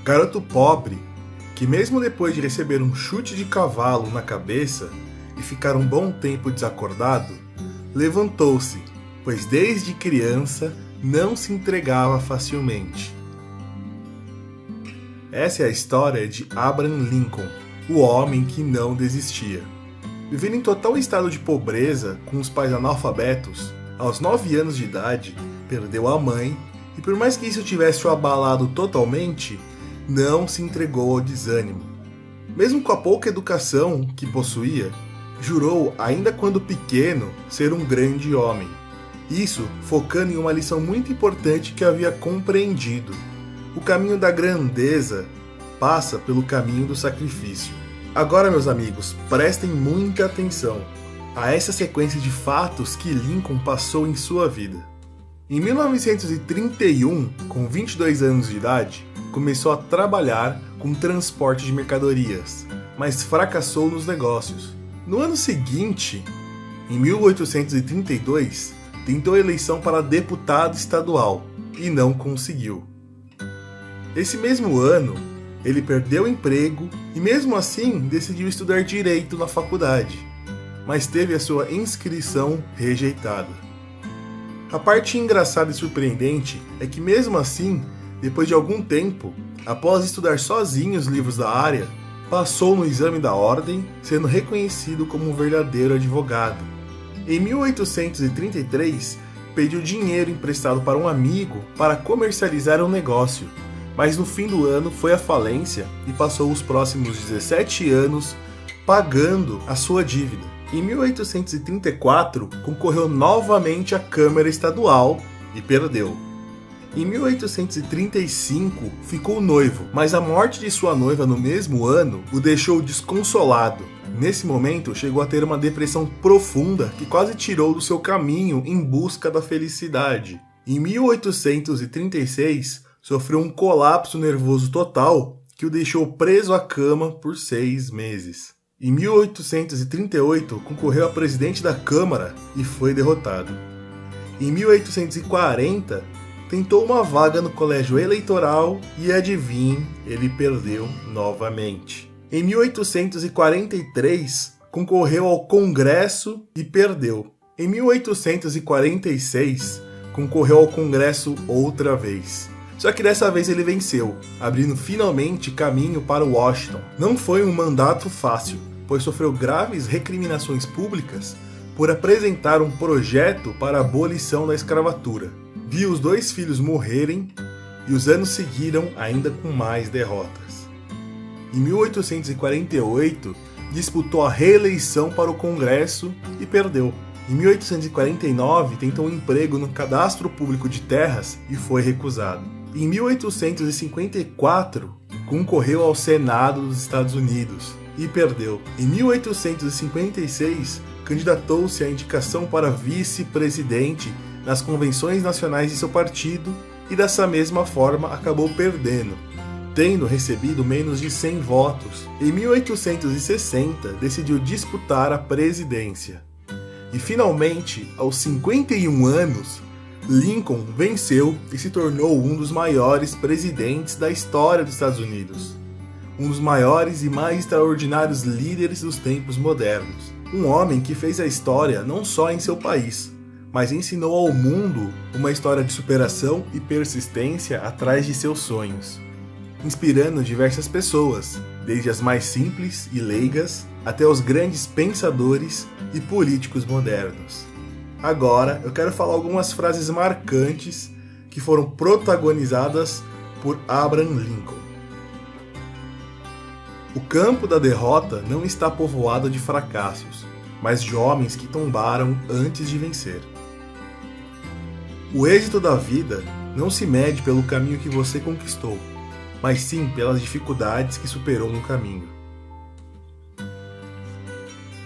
garoto pobre, que mesmo depois de receber um chute de cavalo na cabeça e ficar um bom tempo desacordado, levantou-se, pois desde criança não se entregava facilmente. Essa é a história de Abraham Lincoln, o homem que não desistia. Vivendo em total estado de pobreza, com os pais analfabetos, aos 9 anos de idade, perdeu a mãe e, por mais que isso tivesse o abalado totalmente, não se entregou ao desânimo. Mesmo com a pouca educação que possuía, jurou, ainda quando pequeno, ser um grande homem. Isso focando em uma lição muito importante que havia compreendido. O caminho da grandeza passa pelo caminho do sacrifício. Agora, meus amigos, prestem muita atenção a essa sequência de fatos que Lincoln passou em sua vida. Em 1931, com 22 anos de idade, começou a trabalhar com transporte de mercadorias, mas fracassou nos negócios. No ano seguinte, em 1832, tentou a eleição para deputado estadual e não conseguiu. Esse mesmo ano, ele perdeu o emprego e mesmo assim decidiu estudar direito na faculdade, mas teve a sua inscrição rejeitada. A parte engraçada e surpreendente é que mesmo assim, depois de algum tempo, após estudar sozinho os livros da área, passou no exame da ordem, sendo reconhecido como um verdadeiro advogado. Em 1833, pediu dinheiro emprestado para um amigo para comercializar um negócio, mas no fim do ano foi à falência e passou os próximos 17 anos pagando a sua dívida. Em 1834, concorreu novamente à Câmara Estadual e perdeu. Em 1835, ficou noivo, mas a morte de sua noiva no mesmo ano o deixou desconsolado. Nesse momento, chegou a ter uma depressão profunda que quase tirou do seu caminho em busca da felicidade. Em 1836, sofreu um colapso nervoso total que o deixou preso à cama por 6 meses. Em 1838, concorreu a presidente da Câmara e foi derrotado. Em 1840, tentou uma vaga no colégio eleitoral e, adivinhe, ele perdeu novamente. Em 1843, concorreu ao Congresso e perdeu. Em 1846, concorreu ao Congresso outra vez. Só que dessa vez ele venceu, abrindo finalmente caminho para Washington. Não foi um mandato fácil, pois sofreu graves recriminações públicas por apresentar um projeto para a abolição da escravatura. Viu os 2 filhos morrerem e os anos seguiram ainda com mais derrotas. Em 1848, disputou a reeleição para o Congresso e perdeu. Em 1849, tentou um emprego no Cadastro Público de Terras e foi recusado. Em 1854, concorreu ao Senado dos Estados Unidos e perdeu. Em 1856, candidatou-se à indicação para vice-presidente nas convenções nacionais de seu partido e dessa mesma forma acabou perdendo, tendo recebido menos de 100 votos. Em 1860, decidiu disputar a presidência. E finalmente, aos 51 anos, Lincoln venceu e se tornou um dos maiores presidentes da história dos Estados Unidos. Um dos maiores e mais extraordinários líderes dos tempos modernos. Um homem que fez a história não só em seu país, mas ensinou ao mundo uma história de superação e persistência atrás de seus sonhos, inspirando diversas pessoas, desde as mais simples e leigas até os grandes pensadores e políticos modernos. Agora, eu quero falar algumas frases marcantes que foram protagonizadas por Abraham Lincoln. O campo da derrota não está povoado de fracassos, mas de homens que tombaram antes de vencer. O êxito da vida não se mede pelo caminho que você conquistou, mas sim pelas dificuldades que superou no caminho.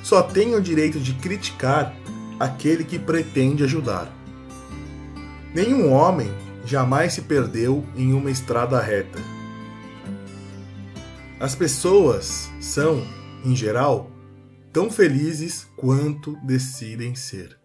Só tem o direito de criticar aquele que pretende ajudar. Nenhum homem jamais se perdeu em uma estrada reta. As pessoas são, em geral, tão felizes quanto decidem ser.